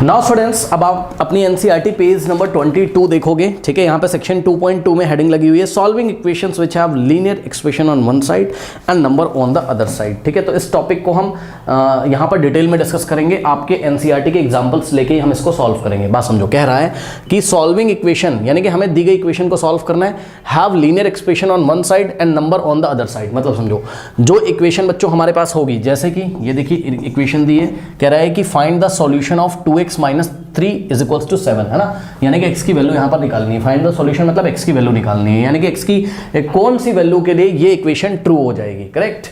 Now students, अब आप अपनी एनसीईआरटी पेज नंबर 22 देखोगे। ठीक है, यहाँ पे सेक्शन 2.2 में हेडिंग लगी हुई है solving equations which have linear expression on one side and number on the other side. ठीक है, तो इस टॉपिक को हम यहाँ पर डिटेल में डिस्कस करेंगे। आपके एनसीईआरटी के एग्जांपल्स लेके हम इसको सॉल्व करेंगे। बात समझो, कह रहा है कि सॉल्विंग इक्वेशन यानी कि हमें दी गई इक्वेशन को सॉल्व करना है, have linear expression on one side and number on the other side. मतलब समझो, जो इक्वेशन बच्चों हमारे पास होगी, जैसे कि ये देखिए इक्वेशन दी है, कह रहा है कि find the solution of 2x - 3 is equals to 7, है ना। यानी कि x की वैल्यू यहाँ पर निकालनी है। फाइंड द सॉल्यूशन मतलब x की वैल्यू निकालनी है, यानी कि x की कौन सी वैल्यू के लिए ये इक्वेशन ट्रू हो जाएगी। करेक्ट।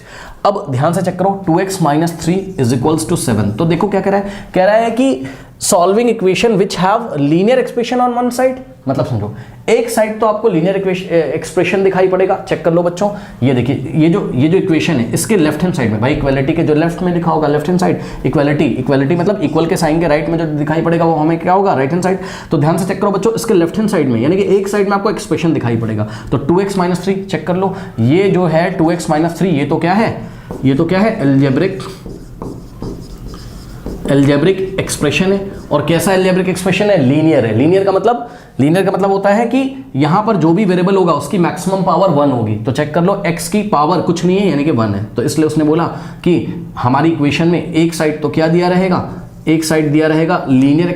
अब ध्यान से चेक करो, 2x - 3 इज इक्वल्स टू 7। तो देखो क्या कह रहा है कि solving equation which have linear expression on one side. मतलब समझो, एक साइड तो आपको लीनियर एक्सप्रेशन दिखाई पड़ेगा। चेक कर लो बच्चों, ये देखिए ये जो इक्वेशन है, इसके लेफ्ट हैंड साइड में, भाई इक्वालिटी के जो लेफ्ट में लिखा होगा लेफ्ट हैंड साइड, इक्वालिटी मतलब इक्वल के साइन के राइट में जो दिखाई पड़ेगा वो हमें क्या होगा, राइट हैंड साइड। तो ध्यान से चेक करो बच्चों, इसके लेफ्ट हैंड साइड में यानी कि एक साइड में आपको एक्सप्रेशन दिखाई पड़ेगा। तो 2x - 3 चेक कर लो, ये जो है 2x - 3 ये तो क्या है, एल्जेब्रिक एक्सप्रेशन है। और कैसा एल्जेब्रिक एक्सप्रेशन है, लीनियर है। लीनियर का मतलब होता है कि यहां पर जो भी वेरिएबल होगा उसकी मैक्सिमम पावर 1 होगी। तो चेक कर लो, x की पावर कुछ नहीं है यानी कि 1 है। तो इसलिए उसने बोला कि हमारी इक्वेशन में एक साइड तो क्या दिया रहेगा, एक साइड दिया रहेगा लीनियर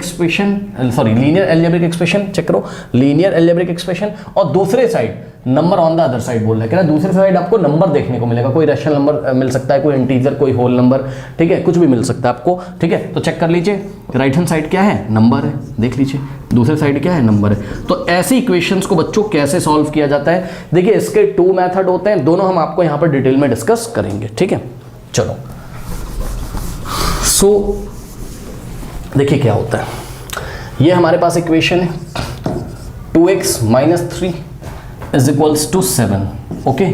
एल्जेब्रिक एक्सप्रेशन। चेक करो, लीनियर एल्जेब्रिक एक्सप्रेशन, और दूसरे side number on the other side बोल रहा है। दूसरे साइड आपको नंबर देखने को मिलेगा, कोई रैशनल नंबर मिल सकता है, कोई इंटीजर, कोई होल नंबर, ठीक है, कुछ भी मिल सकता है आपको। ठीक है, तो चेक कर लीजिए, राइट हैंड साइड क्या है, नंबर है, देख लीजिए, दूसरे साइड क्या है, नंबर है। तो ऐसी इक्वेशंस को बच्चों कैसे सॉल्व किया जाता है, देखिए इसके 2 मेथड होते हैं, दोनों हम आपको यहाँ पर डिटेल में डिस्कस करेंगे। ठीक है, चलो देखिए क्या होता है। ये हमारे पास इक्वेशन है 2x - 3 is equals to 7। Okay,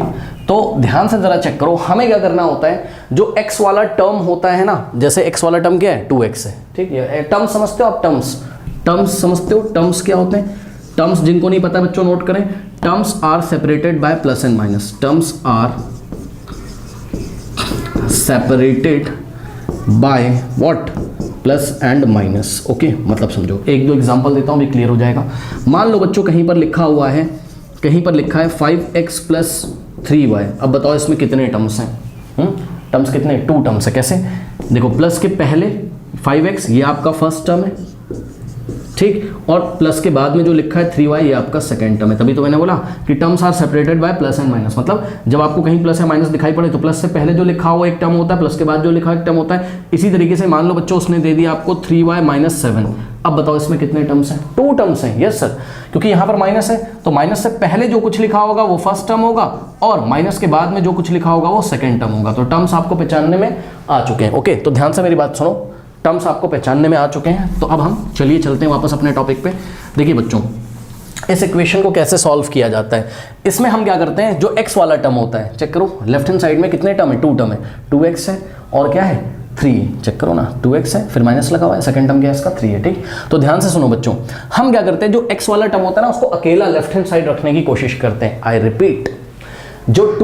तो ध्यान से जरा चेक करो, हमें क्या करना होता है, जो x वाला टर्म होता है ना, जैसे x वाला टर्म क्या है, 2x है। ठीक है, टर्म्स समझते हो आप, टर्म्स समझते हो, टर्म्स क्या होते हैं, टर्म्स जिनको नहीं पता बच्चों नोट करें, terms are separated by plus and minus. Terms are separated by what, plus and minus. Okay, मतलब समझो, एक दो एग्जांपल देता हूं, भी क्लियर हो जाएगा। मान लो बच्चों कहीं पर लिखा है 5x + 3y। अब बताओ इसमें कितने टर्म्स हैं, टर्म्स कितने, 2 टर्म्स है। कैसे, देखो, प्लस के पहले 5x ये आपका फर्स्ट टर्म है, ठीक, और प्लस के बाद में जो लिखा है 3y ये आपका सेकंड टर्म है। तभी तो मैंने बोला कि terms are separated by plus and minus. मतलब जब आपको कहीं प्लस या माइनस दिखाई पड़े तो प्लस से पहले जो लिखा हो एक टर्म होता है, प्लस के बाद जो लिखा एक टर्म होता है। इसी तरीके से मान लो बच्चों उसने दे दिया आपको 3y - 7। अब बताओ इसमें कितने टर्म्स हैं, 2 टर्म्स हैं। यस सर, क्योंकि यहाँ पर माइनस है तो माइनस से पहले जो कुछ लिखा होगा वो फर्स्ट टर्म होगा, और माइनस के बाद में जो कुछ लिखा होगा वो सेकंड टर्म होगा। तो टर्म्स आपको पहचानने में आ चुके हैं। ओके, तो ध्यान से मेरी बात सुनो, टर्म्स आपको पहचानने में आ चुके हैं। तो अब हम चलते हैं वापस अपने टॉपिक पे। देखिए बच्चों, इस इक्वेशन को कैसे सॉल्व किया जाता है। इसमें हम क्या करते हैं, जो x वाला टर्म होता है, चेक करो लेफ्ट हैंड साइड में कितने टर्म है, 2 टर्म है, 2x है और क्या है, 3। चेक करो ना, 2x है फिर माइनस लगा हुआ है, सेकंड टर्म क्या है इसका, 3 है। ठीक, तो ध्यान से सुनो बच्चों, हम क्या करते हैं, जो x वाला टर्म होता है ना उसको अकेला लेफ्ट हैंड साइड रखने की कोशिश करते हैं। आई रिपीट, जो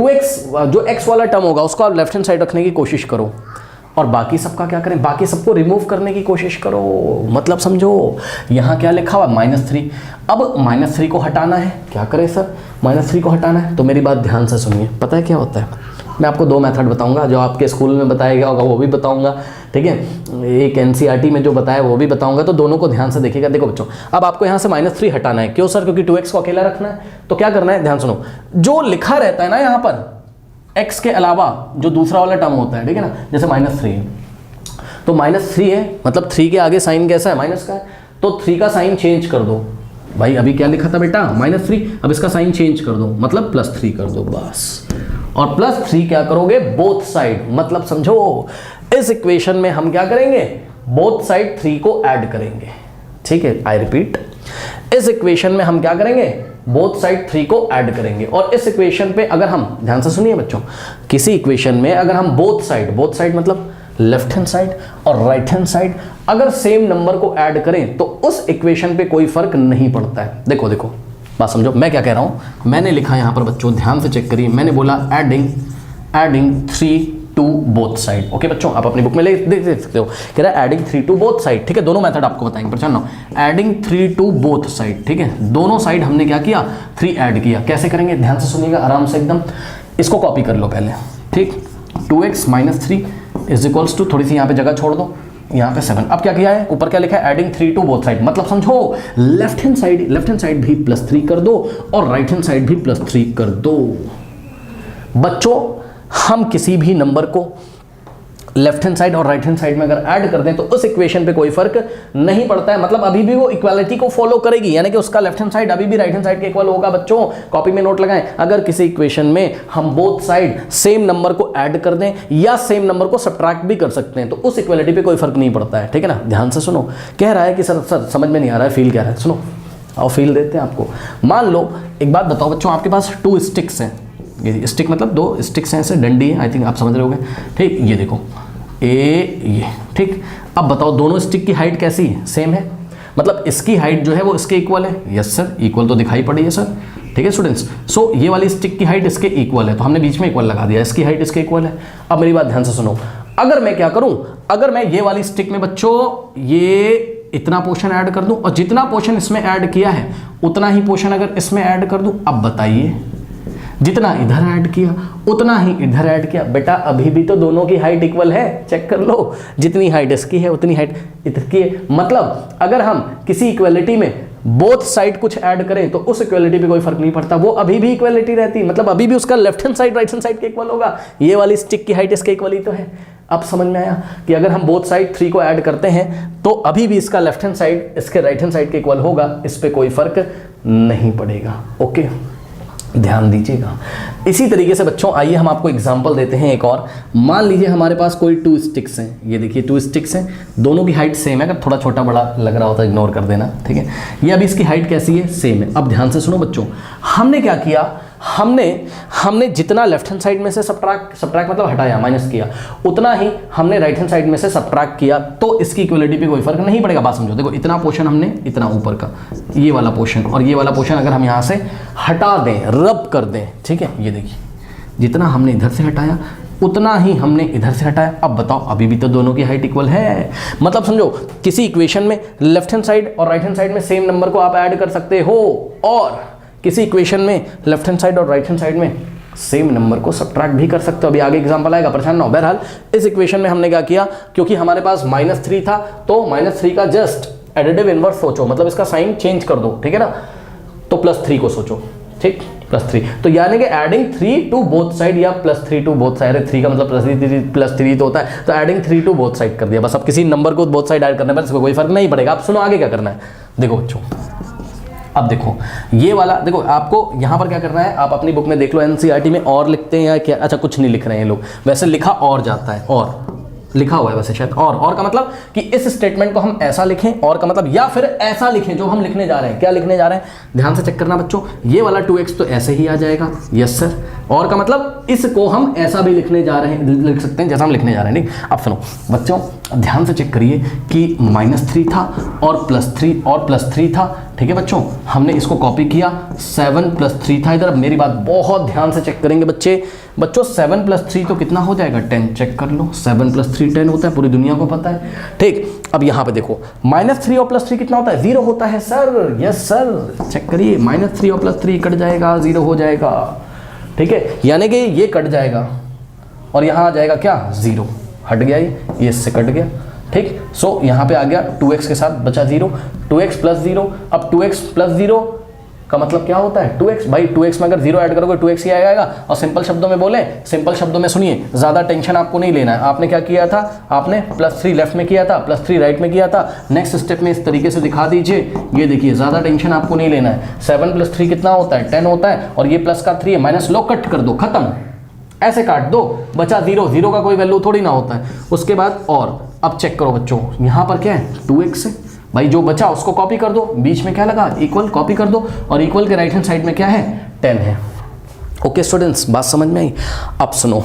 x वाला टर्म होगा उसको आप लेफ्ट हैंड साइड रखने की कोशिश करो, और बाकी सबका क्या करें, बाकी सबको रिमूव करने की कोशिश करो। मतलब समझो, यहाँ क्या लिखा हुआ, -3। अब -3 को हटाना है, क्या करें सर, -3 को हटाना है। तो मेरी बात ध्यान से सुनिए, पता है क्या होता है, मैं आपको 2 मेथड बताऊंगा, जो आपके स्कूल में बताया गया होगा वो भी बताऊंगा, ठीक है, एक एनसीईआरटी में जो बताया वो भी बताऊंगा। तो दोनों को ध्यान से देखिएगा। देखो बच्चों, अब आपको यहाँ से -3 हटाना है। क्यों सर, क्योंकि 2x को अकेला रखना है। तो क्या करना है, ध्यान सुनो, जो लिखा रहता है ना यहाँ पर x के अलावा जो दूसरा वाला टर्म होता है, ठीक है ना, जैसे -3 है तो -3 है, मतलब 3 के आगे साइन कैसा है, माइनस का है, तो 3 का साइन चेंज कर दो। भाई अभी क्या लिखा था बेटा, -3, अब इसका साइन चेंज कर दो, मतलब +3 कर दो बस। और +3 क्या करोगे, बोथ साइड। मतलब समझो, इस इक्वेशन में हम क्या करेंगे, बोथ साइड 3 को ऐड करेंगे। ठीक है, आई रिपीट, इस इक्वेशन में हम क्या करेंगे, बोथ साइड 3 को ऐड करेंगे। और इस इक्वेशन पे अगर हम, ध्यान से सुनिए बच्चों, किसी इक्वेशन में अगर हम बोथ साइड मतलब लेफ्ट हैंड साइड और राइट हैंड साइड अगर सेम नंबर को ऐड करें तो उस इक्वेशन पे कोई फर्क नहीं पड़ता है। देखो बात समझो, मैं क्या कह रहा हूं, मैंने लिखा यहां पर बच्चों, ध्यान से चेक करिए, मैंने बोला adding 3 to both side. Okay बच्चों, आप अपनी बुक में देख सकते हो, कह रहा है एडिंग 3 टू बोथ साइड। ठीक है, दोनों मेथड आपको बताएंगे पहचानो, एडिंग 3 टू बोथ साइड। ठीक है, दोनों साइड हमने क्या किया, 3 ऐड किया। कैसे करेंगे, ध्यान से सुनिएगा आराम से एकदम, इसको कॉपी कर लो पहले। ठीक, 2x minus 3 is equals to, थोड़ी सी यहाँ पे जगह छोड़ दो, यहाँ पे 7। अब क्या किया है, ऊपर क्या लिखा है, एडिंग 3 टू बोथ साइड, मतलब समझो लेफ्ट हैंड साइड भी +3 कर दो और राइट हैंड साइड भी +3 कर दो। बच्चों हम किसी भी नंबर को लेफ्ट हैंड साइड और राइट हैंड साइड में अगर ऐड कर दें तो उस इक्वेशन पे कोई फर्क नहीं पड़ता है, मतलब अभी भी वो इक्वालिटी को फॉलो करेगी, यानी कि उसका लेफ्ट हैंड साइड अभी भी राइट हैंड साइड के इक्वल होगा। बच्चों कॉपी में नोट लगाएं, अगर किसी इक्वेशन में हम बोथ साइड सेम नंबर को ऐड कर दें या सेम नंबर को सब्ट्रैक्ट भी कर सकते हैं तो उस इक्वालिटी पे कोई फर्क नहीं पड़ता है। ठीक है ना, ध्यान से सुनो, कह रहा है कि सर समझ में नहीं आ रहा है, फील क्या रहा है, सुनो और फील देते हैं आपको। मान लो एक बात बताओ बच्चों, आपके पास 2 स्टिक्स हैं, ये स्टिक मतलब 2 स्टिक्स हैं, ऐसे डंडी है, आई थिंक आप समझ रहे होंगे। ठीक, ये देखो ये ठीक, अब बताओ दोनों स्टिक की हाइट कैसी है, सेम है, मतलब इसकी हाइट जो है वो इसके इक्वल है। यस सर, इक्वल तो दिखाई पड़ी है सर। ठीक है स्टूडेंट्स, सो ये वाली स्टिक की हाइट इसके इक्वल है, तो हमने बीच में इक्वल लगा दिया, इसकी हाइट इसके इक्वल है। अब मेरी बात ध्यान से सुनो, अगर मैं क्या करूं, अगर मैं ये वाली स्टिक में बच्चों ये इतना पोर्शन ऐड कर दूं और जितना पोर्शन इसमें ऐड किया है उतना ही पोर्शन अगर इसमें ऐड कर दूं, अब बताइए जितना इधर ऐड किया उतना ही इधर ऐड किया, बेटा अभी भी तो दोनों की हाइट इक्वल है, चेक कर लो, जितनी हाइट इसकी है उतनी हाइट इधर की है। मतलब अगर हम किसी इक्वालिटी में बोथ साइड कुछ ऐड करें तो उस इक्वालिटी पे कोई फर्क नहीं पड़ता, वो अभी भी इक्वालिटी रहती, मतलब अभी भी उसका left hand side right hand side के इक्वल होगा। ये वाली स्टिक की हाइट इसके इक्वल ही तो है। अब समझ में आया कि अगर हम बोथ साइड 3 को ऐड करते हैं तो अभी भी इसका लेफ्ट हैंड साइड इसके राइट हैंड साइड के इक्वल होगा, इस पे कोई फर्क नहीं पड़ेगा। ओके, ध्यान दीजिएगा। इसी तरीके से बच्चों आइए हम आपको एग्जांपल देते हैं एक और। मान लीजिए हमारे पास कोई 2 स्टिक्स हैं, ये देखिए 2 स्टिक्स हैं, दोनों की हाइट सेम है, अगर थोड़ा छोटा बड़ा लग रहा होता है इग्नोर कर देना। ठीक है, ये अभी इसकी हाइट कैसी है, सेम है। अब ध्यान से सुनो बच्चों, हमने क्या किया, हमने जितना लेफ्ट हैंड साइड में से सब्ट्रैक्ट मतलब हटाया, माइनस किया, उतना ही हमने राइट हैंड साइड में से सब्ट्रैक्ट किया, तो इसकी इक्वलिटी पे कोई फर्क नहीं पड़ेगा। बात समझो, देखो इतना पोर्शन हमने, इतना ऊपर का ये वाला पोर्शन और ये वाला पोर्शन अगर हम यहाँ से हटा दें, रब कर दें, ठीक है, ये देखिए जितना हमने इधर से हटाया उतना ही हमने इधर से हटाया। अब बताओ अभी भी तो दोनों की हाइट इक्वल है, मतलब समझो किसी इक्वेशन में लेफ्ट हैंड साइड और राइट हैंड साइड में सेम नंबर को आप ऐड कर सकते हो और किसी इक्वेशन में लेफ्ट हैंड साइड और राइट हैंड साइड में सेम नंबर को सब्ट्रैक्ट भी कर सकते हो। अभी आगे एग्जांपल आएगा, परेशान ना हो। बहरहाल इस इक्वेशन में हमने क्या किया, क्योंकि हमारे पास -3 था तो -3 का जस्ट एडिटिव इनवर्स सोचो, मतलब इसका साइन चेंज कर दो, ठीक है ना, तो +3 को सोचो, ठीक, +3, तो यानी कि एडिंग 3 टू बोथ साइड या +3 टू बोथ साइड, 3 का मतलब +3 तो होता है, तो एडिंग 3 टू बोथ साइड कर दिया बस। अब किसी नंबर को बोथ साइड ऐड करने पर इसको कोई फर्क नहीं पड़ेगा। अब सुनो आगे क्या करना है, देखो बच्चों, अब देखो ये वाला, देखो आपको यहाँ पर क्या करना है, आप अपनी बुक में देख लो, एनसीईआरटी में और लिखते हैं या क्या, अच्छा कुछ नहीं लिख रहे हैं लोग, वैसे लिखा और जाता है, और लिखा हुआ है वैसे शायद, और का मतलब कि इस स्टेटमेंट को हम ऐसा लिखें, और का मतलब या फिर ऐसा लिखें जो हम लिखने जा रहे हैं। क्या लिखने जा रहे हैं, ध्यान से चेक करना बच्चों, ये वाला 2x तो ऐसे ही आ जाएगा, यस सर, और का मतलब इसको हम ऐसा भी लिखने जा रहे हैं, लिख सकते हैं जैसा हम लिखने जा रहे हैं। ठीक, अब सुनो बच्चों ध्यान से चेक करिए कि -3 था और +3 था, ठीक है बच्चों, हमने इसको कॉपी किया, 7 + 3 था इधर। अब मेरी बात बहुत ध्यान से चेक करेंगे बच्चों 7 + 3 तो कितना हो जाएगा, 10, चेक कर लो, 7 + 3 10 होता है, पूरी दुनिया को पता है। ठीक, अब यहाँ पे देखो -3 और +3 कितना होता है, 0 होता है सर, यस सर, चेक करिए, -3 और +3 कट जाएगा, 0 हो जाएगा, ठीक है, यानी कि ये कट जाएगा और यहाँ आ जाएगा क्या, 0, हट गया ये इससे कट गया। ठीक, सो यहाँ पे आ गया 2x के साथ बचा 0, 2x + 0, अब 2x + 0 का मतलब क्या होता है, 2x, भाई 2x में अगर 0 ऐड करोगे 2x ही आएगा। और सिंपल शब्दों में बोले, सिंपल शब्दों में सुनिए, ज़्यादा टेंशन आपको नहीं लेना है। आपने क्या किया था, आपने +3 लेफ्ट में किया था, +3 राइट में किया था, नेक्स्ट स्टेप में इस तरीके से दिखा दीजिए, ये देखिए, ज़्यादा टेंशन आपको नहीं लेना है। 7 + 3 कितना होता है, 10 होता है, और ये प्लस का 3 है, माइनस लो, कट कर दो, खत्म, ऐसे काट दो, बचा 0, 0 का कोई वैल्यू थोड़ी ना होता है। उसके बाद और अब चेक करो बच्चों, यहाँ पर क्या है, 2x है, भाई जो बचा उसको कॉपी कर दो, बीच में क्या लगा, इक्वल, कॉपी कर दो, और इक्वल के राइट हैंड साइड में क्या है, 10 है। ओके स्टूडेंट्स, बात समझ में आई। अब सुनो,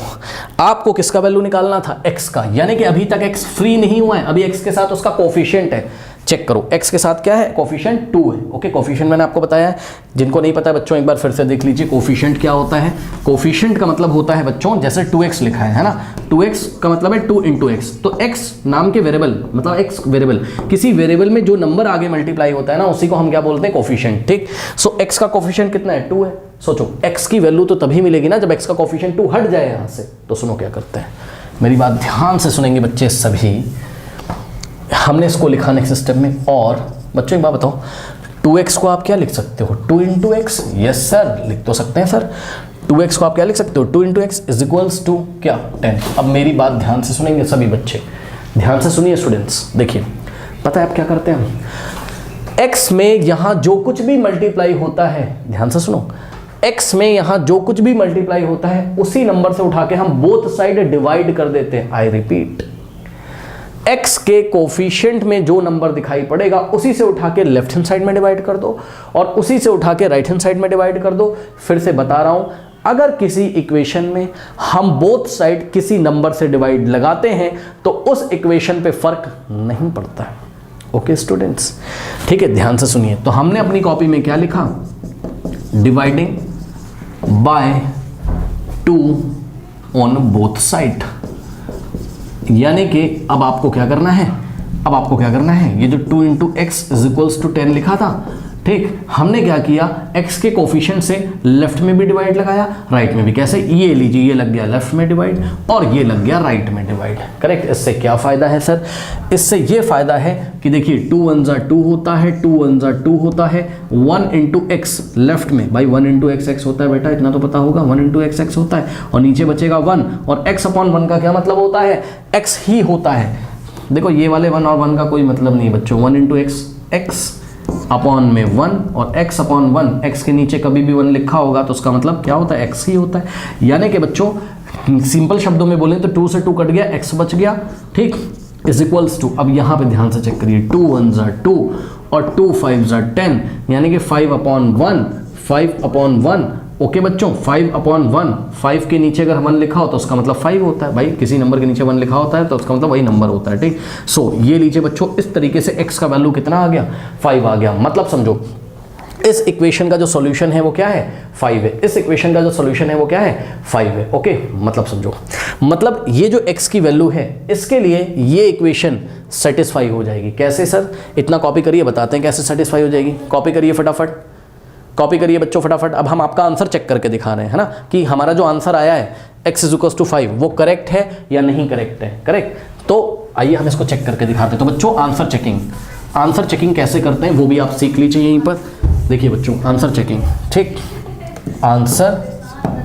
आपको किसका वैल्यू निकालना था, x का, यानी कि अभी तक x फ्री नहीं हुआ है, अभी x के साथ उसका कोफिशिएंट है। चेक करो x के साथ क्या है, कोफिशिएंट 2 है। ओके, कोफिशिएंट मैंने आपको बताया है, जिनको नहीं पता है बच्चों एक बार फिर से देख लीजिए। कोफिशिएंट क्या होता है, कोफिशिएंट का मतलब होता है बच्चों जैसे 2x लिखा है ना, 2x का मतलब है 2 × x, तो x नाम के वेरिएबल मतलब x वेरिएबल, किसी वेरिएबल में जो नंबर आगे मल्टीप्लाई होता है ना उसी को हम क्या बोलते हैं, कोफिशिएंट। ठीक, सो x का कोफिशिएंट कितना है, 2 है। सोचो x की वैल्यू तो तभी मिलेगी ना जब x का कोफिशिएंट 2 हट जाए यहाँ से। तो सुनो क्या करते हैं, मेरी बात ध्यान से सुनेंगे बच्चे सभी। हमने इसको लिखा नेक्स्ट सिस्टम में, और बच्चों एक बात बताओ, 2x को आप क्या लिख सकते हो, 2 × x। यस सर, लिख तो सकते हैं सर। 2x को आप क्या लिख सकते हो, 2 × x इज इक्वल्स टू क्या, 10। अब मेरी बात ध्यान से सुनेंगे सभी बच्चे, ध्यान से सुनिए स्टूडेंट्स। देखिए पता है आप क्या करते हैं, x में यहाँ जो कुछ भी मल्टीप्लाई होता है, ध्यान से सुनो, x में यहाँ जो कुछ भी मल्टीप्लाई होता है उसी नंबर से उठा के हम बोथ साइड डिवाइड कर देते हैं। आई रिपीट, x के कोफिशिएंट में जो नंबर दिखाई पड़ेगा उसी से उठा के लेफ्ट हैंड साइड में डिवाइड कर दो और उसी से उठा के राइट हैंड साइड में डिवाइड कर दो। फिर से बता रहा हूं, अगर किसी इक्वेशन में हम बोथ साइड किसी नंबर से डिवाइड लगाते हैं तो उस इक्वेशन पे फर्क नहीं पड़ता है। ओके स्टूडेंट्स, ठीक है, ध्यान से सुनिए। तो हमने अपनी कॉपी में क्या लिखा, dividing by 2 on both side, यानी कि अब आपको क्या करना है, अब आपको क्या करना है, ये जो 2 × x इज इक्वल्स टू 10 लिखा था, ठीक, हमने क्या किया, x के कोफिशिएंट से लेफ्ट में भी डिवाइड लगाया, राइट में भी। कैसे, ये लीजिए, ये लग गया लेफ्ट में डिवाइड और ये लग गया राइट में डिवाइड। करेक्ट। इससे क्या फ़ायदा है सर, इससे ये फ़ायदा है कि देखिए 2 × 1 2 होता है, 2 × 1 2 होता है, 1 × x लेफ्ट में, भाई 1 × x x होता है बेटा, इतना तो पता होगा, 1 × x x होता है और नीचे बचेगा 1, और x/1 का क्या मतलब होता है, x ही होता है। देखो ये वाले 1 और 1 का कोई मतलब नहीं है बच्चों, 1 × x x अपॉन में 1 और x/1, x के नीचे कभी भी 1 लिखा होगा तो उसका मतलब क्या होता है, x ही होता है। यानी कि बच्चों सिंपल शब्दों में बोलें तो 2 से 2 कट गया, x बच गया, ठीक, इज इक्वल्स टू, अब यहाँ पे ध्यान से चेक करिए, 2 × 1 2 और 2 × 5 10, यानी कि 5/1, 5/1। ओके बच्चों, 5/1, 5 के नीचे अगर 1 लिखा हो तो उसका मतलब 5 होता है। भाई किसी नंबर के नीचे 1 लिखा होता है तो उसका मतलब वही नंबर होता है, ठीक। सो ये लीजिए बच्चों, इस तरीके से x का वैल्यू कितना आ गया, 5 आ गया। मतलब समझो इस इक्वेशन का जो सॉल्यूशन है वो क्या है, 5 है। इस इक्वेशन का जो सॉल्यूशन है वो क्या है, 5 है। ओके, मतलब समझो, मतलब ये जो x की वैल्यू है इसके लिए ये इक्वेशन सेटिस्फाई हो जाएगी। कैसे सर, इतना कॉपी करिए, बताते हैं कैसे सेटिस्फाई हो जाएगी। कॉपी करिए फटाफट, कॉपी करिए बच्चों फटाफट। अब हम आपका आंसर चेक करके दिखा रहे हैं, है ना, कि हमारा जो आंसर आया है x = 5 वो करेक्ट है या नहीं करेक्ट है। करेक्ट, तो आइए हम इसको चेक करके दिखाते हैं। तो बच्चों आंसर चेकिंग, आंसर चेकिंग कैसे करते हैं वो भी आप सीख लीजिए यहीं पर। देखिए बच्चों आंसर चेकिंग, ठीक, आंसर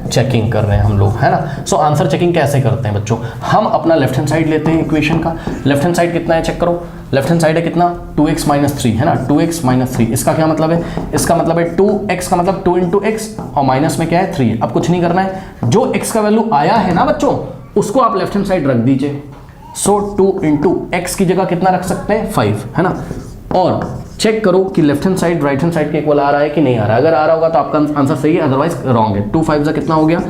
चेकिंग कर रहे हैं हम लोग, है ना। सो आंसर चेकिंग कैसे करते हैं बच्चों, हम अपना लेफ्ट हैंड साइड लेते हैं इक्वेशन का। लेफ्ट हैंड साइड कितना है चेक करो, लेफ्ट हैंड साइड है कितना, 2x - 3, है ना, 2x - 3। इसका क्या मतलब है, इसका मतलब है 2x का मतलब 2 × x और माइनस में क्या है 3 है। अब कुछ नहीं करना है, जो x का वैल्यू आया है ना बच्चों उसको आप लेफ्ट हैंड साइड रख दीजिए। सो 2 × x की जगह कितना रख सकते हैं, 5, है ना। और चेक करो कि left hand side right hand side के इक्वल आ रहा है कि नहीं आ रहा है। अगर आ रहा होगा तो आपका आंसर सही है, अदरवाइज रॉन्ग है। 2 × 5 कितना हो गया,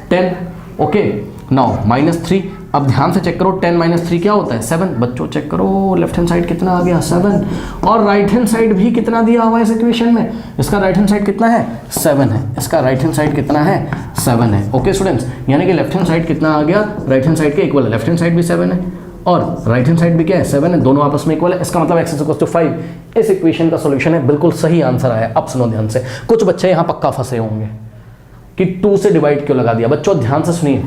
10। Okay, now -3। अब ध्यान से चेक करो, 10 - 3 क्या होता है, 7। बच्चों चेक करो लेफ्ट हैंड साइड कितना आ गया, 7, और राइट हैंड साइड भी कितना दिया हुआ है इस इक्वेशन में, इसका राइट हैंड साइड कितना है, 7 है। इसका राइट हैंड साइड कितना है, 7 है। ओके स्टूडेंट्स, यानी कि लेफ्ट हैंड साइड कितना आ गया, राइट हैंड साइड के इक्वल है। लेफ्ट हैंड साइड भी 7 है और राइट हैंड साइड भी क्या है, 7 है, दोनों आपस में इक्वल है। इसका मतलब x = 5 इस इक्वेशन का सॉल्यूशन है। बिल्कुल सही आंसर आया। अब सुनो ध्यान से, कुछ बच्चे यहाँ पक्का फंसे होंगे कि 2 से डिवाइड क्यों लगा दिया। बच्चों ध्यान से सुनिए,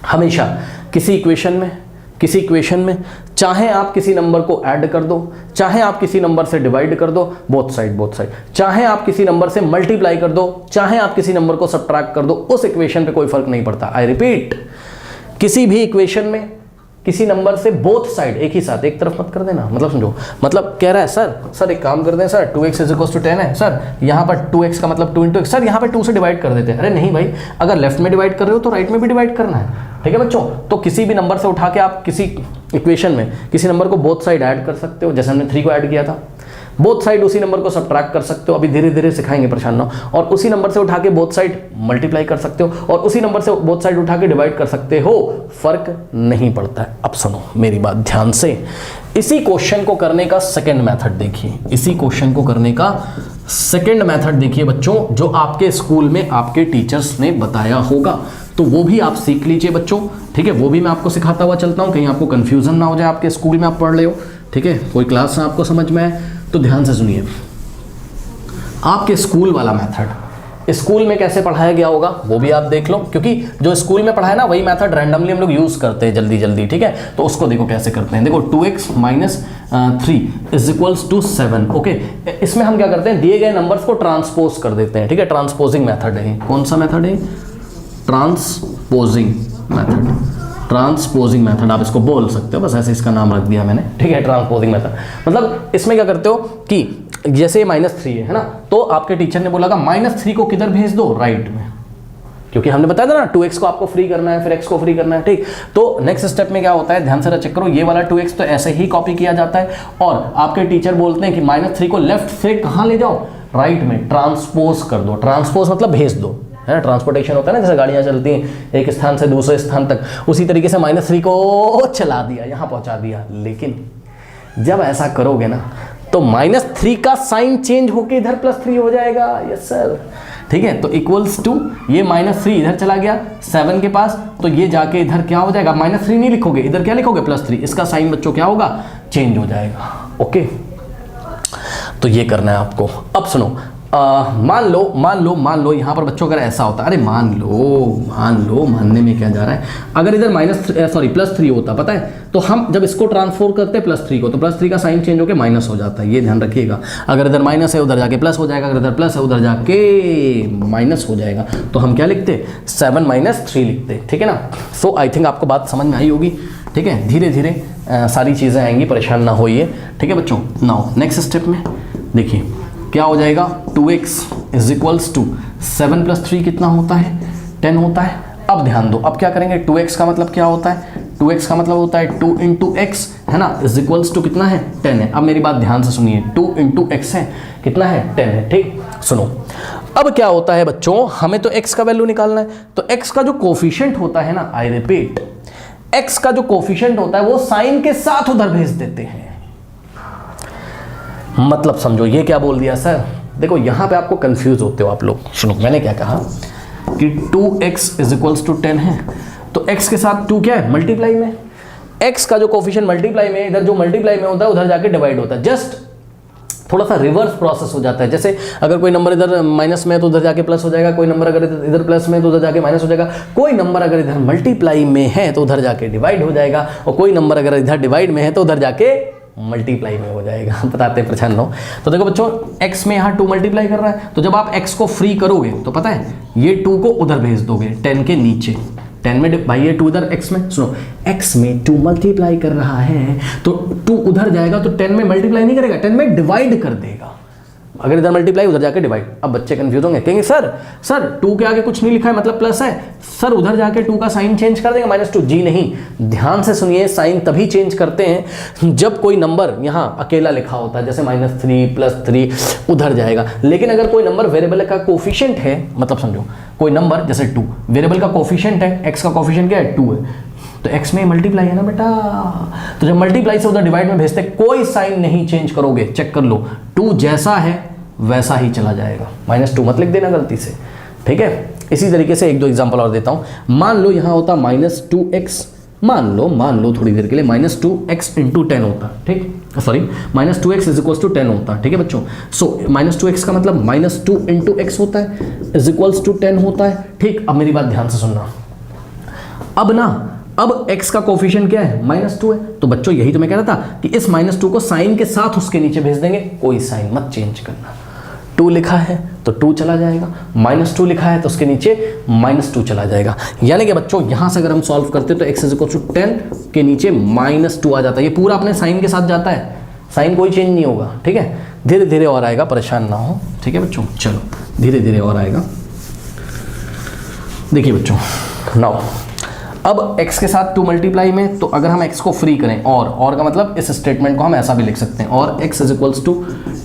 हमेशा किसी इक्वेशन में चाहे आप किसी नंबर को ऐड कर दो, चाहे आप किसी नंबर से डिवाइड कर दो, बोथ साइड, चाहे आप किसी नंबर से मल्टीप्लाई कर दो, चाहे आप किसी नंबर को सब्ट्रैक्ट कर दो, उस इक्वेशन पे कोई फर्क नहीं पड़ता। आई रिपीट, किसी भी इक्वेशन में किसी नंबर से बोथ साइड एक ही साथ, एक तरफ मत कर देना। मतलब समझो, मतलब कह रहा है सर एक काम कर दें सर, 2x = 10 है सर, यहाँ पर 2x का मतलब 2 × x, सर यहाँ पे 2 से डिवाइड कर देते हैं। अरे नहीं भाई, अगर लेफ्ट में डिवाइड कर रहे हो तो राइट में भी डिवाइड करना है, ठीक है बच्चों। तो किसी भी नंबर से उठा के आप किसी इक्वेशन में किसी नंबर को बोथ साइड ऐड कर सकते हो, जैसे हमने 3 को ऐड किया था। बोथ साइड उसी नंबर को सब्ट्रैक्ट कर सकते हो, अभी धीरे धीरे सिखाएंगे, परेशान ना हो। और उसी नंबर से उठा के बोथ साइड मल्टीप्लाई कर सकते हो और उसी नंबर से बोथ साइड उठा के डिवाइड कर सकते हो, फर्क नहीं पड़ता है। अब सुनो मेरी बात ध्यान से, इसी क्वेश्चन को करने का सेकंड मेथड देखिए, इसी क्वेश्चन को करने का सेकंड मेथड देखिए बच्चों, जो आपके स्कूल में आपके टीचर्स ने बताया होगा, तो वो भी आप सीख लीजिए बच्चों, ठीक है। वो भी मैं आपको सिखाता हुआ चलता हूँ, कहीं आपको कंफ्यूजन ना हो जाए, आपके स्कूल में आप पढ़ रहे हो, ठीक है, कोई क्लास में आपको समझ में आए तो ध्यान से सुनिए। आपके स्कूल वाला मेथड स्कूल में कैसे पढ़ाया गया होगा वो भी आप देख लो, क्योंकि जो स्कूल में पढ़ाया ना वही मेथड रैंडमली हम लोग यूज करते हैं जल्दी जल्दी, ठीक है। तो उसको देखो कैसे करते हैं, देखो 2x minus 3 is equals to 7, okay. इसमें हम क्या करते हैं, दिए गए नंबर्स को ट्रांसपोज कर देते हैं, ठीक है। ट्रांसपोजिंग मेथड है, कौन सा मेथड है, ट्रांसपोजिंग मेथड, ट्रांसपोजिंग मेथड आप इसको बोल सकते हो, बस ऐसे इसका नाम रख दिया मैंने, ठीक है। ट्रांसपोजिंग मेथड मतलब इसमें क्या करते हो कि जैसे -3 है ना, तो आपके टीचर ने बोला -3 को किधर भेज दो, राइट में, क्योंकि हमने बताया था ना 2x को आपको फ्री करना है, फिर x को फ्री करना है, ठीक। तो नेक्स्ट स्टेप में क्या होता है, ध्यान से चेक करो, ये वाला 2x तो ऐसे ही कॉपी किया जाता है, और आपके टीचर बोलते हैं कि -3 को लेफ्ट से कहाँ ले जाओ, राइट में, ट्रांसपोज कर दो। ट्रांसपोज मतलब भेज दो, है, ट्रांसपोर्टेशन होता है ना, जैसे गाड़ियां चलती हैं एक स्थान से दूसरे स्थान तक, उसी तरीके से -3 को चला दिया, यहां पहुंचा दिया। लेकिन जब ऐसा करोगे ना तो -3 का साइन चेंज होके इधर +3 हो जाएगा, यस सर, ठीक है। तो इक्वल्स टू ये -3 इधर चला गया 7 के पास, तो ये जाके इधर क्या हो जाएगा, -3 नहीं लिखोगे, इधर क्या लिखोगे, +3, इसका साइन बच्चों क्या होगा, चेंज हो जाएगा, ओके। तो ये करना है आपको। अब सुनो, मान लो यहाँ पर बच्चों अगर ऐसा होता, अरे मान लो मानने में क्या जा रहा है, अगर इधर +3 होता, पता है, तो हम जब इसको ट्रांसफॉर्म करते हैं +3 को, तो +3 का साइन चेंज होकर माइनस हो जाता है, ये ध्यान रखिएगा। अगर इधर माइनस है उधर जाके प्लस हो जाएगा, अगर इधर प्लस है उधर जाके माइनस हो जाएगा, तो हम क्या लिखते, 7 - 3 लिखते, ठीक है ना। सो आई थिंक आपको बात समझ में आई होगी, ठीक है। धीरे धीरे सारी चीज़ें आएंगी, परेशान ना होइए, ठीक है बच्चों। नाउ नेक्स्ट स्टेप में देखिए क्या हो जाएगा, 2x इज इक्वल्स टू 7 + 3 कितना होता है, 10 होता है। अब ध्यान दो, अब क्या करेंगे, 2x का मतलब क्या होता है, 2x का मतलब होता है 2 × x, है ना, इज इक्वल्स टू कितना है, 10 है। अब मेरी बात ध्यान से सुनिए, 2 × x है, कितना है, 10 है, ठीक। सुनो, अब क्या होता है बच्चों, हमें तो x का वैल्यू निकालना है, तो x का जो कोफिशिएंट होता है ना, आई रिपीट, x का जो कोफिशिएंट होता है वो साइन के साथ उधर भेज देते हैं। मतलब समझो, ये क्या बोल दिया सर, देखो यहां पे आपको कंफ्यूज होते हो आप लोग। सुनो, मैंने क्या कहा कि 2x इज इक्वल्स टू 10 है, तो x के साथ 2 क्या है, मल्टीप्लाई में, x का जो कोफिशिएंट मल्टीप्लाई में, इधर जो मल्टीप्लाई में होता है उधर जाके डिवाइड होता है। जस्ट थोड़ा सा रिवर्स प्रोसेस हो जाता है, जैसे अगर कोई नंबर इधर माइनस में है तो उधर जाके प्लस हो जाएगा, कोई नंबर अगर इधर प्लस में है तो उधर जाके माइनस हो जाएगा, कोई नंबर अगर इधर मल्टीप्लाई में है तो उधर जाके डिवाइड हो जाएगा, और कोई नंबर अगर इधर डिवाइड में है तो उधर जाके मल्टीप्लाई में हो जाएगा। बताते हैं प्रछन्न हो। तो देखो बच्चों, x में यहाँ 2 मल्टीप्लाई कर रहा है, तो जब आप x को फ्री करोगे तो पता है ये 2 को उधर भेज दोगे 10 के नीचे, 10 में भाई ये 2 इधर x में, सुनो x में 2 मल्टीप्लाई कर रहा है तो 2 उधर जाएगा तो 10 में मल्टीप्लाई नहीं करेगा, 10 में डिवाइड कर देगा। अगर इधर मल्टीप्लाई उधर जाके डिवाइड। अब बच्चे कंफ्यूज होंगे, कहेंगे सर 2 के आगे कुछ नहीं लिखा है मतलब प्लस है, सर उधर जाके 2 का साइन चेंज कर देंगे -2। जी नहीं, ध्यान से सुनिए, साइन तभी चेंज करते हैं जब कोई नंबर यहाँ अकेला लिखा होता है, जैसे -3 +3 उधर जाएगा। लेकिन अगर कोई नंबर वेरिएबल का कोफिशिएंट है, मतलब समझो कोई नंबर जैसे 2 वेरिएबल का कोफिशिएंट है, x का कोफिशिएंट क्या है, 2 है, तो x में मल्टीप्लाई है ना बेटा, तो जब मल्टीप्लाई से उधर डिवाइड में भेजते कोई साइन नहीं चेंज करोगे, चेक कर लो, 2 जैसा है वैसा ही चला जाएगा, -2 मत लिख देना गलती से, ठीक है। इसी तरीके से 1-2 एग्जांपल और देता हूं। मान लो यहां होता -2x, मान लो थोड़ी देर के लिए -2x × 10 होता, ठीक, sorry -2x is equals to 10 होता, ठीक है बच्चों। सो -2x का मतलब -2 × x होता है, इज इक्वल्स टू 10 होता है, ठीक। अब मेरी बात ध्यान से सुनना, अब x का कोफिशिएंट क्या है, -2 है, तो बच्चों यही तो मैं कह रहा था कि इस -2 को साइन के साथ उसके नीचे भेज देंगे, कोई साइन मत चेंज करना। 2 लिखा है तो 2 चला जाएगा, -2 लिखा है तो उसके नीचे -2 चला जाएगा। यानी कि बच्चों यहां से अगर हम सॉल्व करते तो x इज इक्वल टू 10 के नीचे -2 आ जाता है, ये पूरा अपने साइन के साथ जाता है, साइन कोई चेंज नहीं होगा, ठीक है। धीरे धीरे और आएगा, परेशान ना हो, ठीक है बच्चों। चलो धीरे धीरे और आएगा। देखिए बच्चों, नाउ अब x के साथ 2 मल्टीप्लाई में, तो अगर हम x को फ्री करें, और का मतलब इस स्टेटमेंट को हम ऐसा भी लिख सकते हैं, और x इज इक्वल्स टू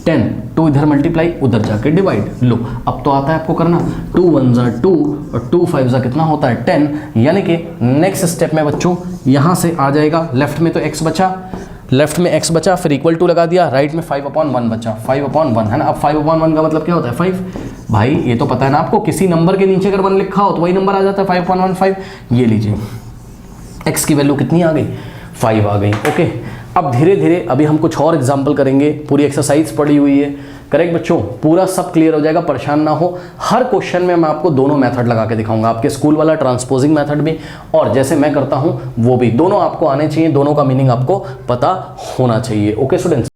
10, 2 इधर मल्टीप्लाई उधर जाके डिवाइड। लो अब तो आता है आपको करना, 2 × 1 = 2 और 2 × 5 = कितना होता है 10। यानी कि नेक्स्ट स्टेप में बच्चों यहाँ से आ जाएगा, लेफ्ट में तो x बचा, लेफ्ट में x बचा, फिर इक्वल टू लगा दिया, राइट में 5/1 बचा, 5/1 है ना। अब 5/1 का मतलब क्या होता है 5, भाई ये तो पता है ना आपको, किसी नंबर के नीचे अगर 1 लिखा हो तो वही नंबर आ जाता है 5/15। ये लीजिए x की वैल्यू कितनी आ गई, 5 आ गई। ओके, अब धीरे धीरे अभी हम कुछ और एग्जाम्पल करेंगे, पूरी एक्सरसाइज पड़ी हुई है, करेक्ट बच्चों, पूरा सब क्लियर हो जाएगा, परेशान ना हो। हर क्वेश्चन में मैं आपको दोनों मेथड लगा के दिखाऊंगा, आपके स्कूल वाला ट्रांसपोजिंग मेथड भी और जैसे मैं करता हूं वो भी, दोनों आपको आने चाहिए, दोनों का मीनिंग आपको पता होना चाहिए। Okay students.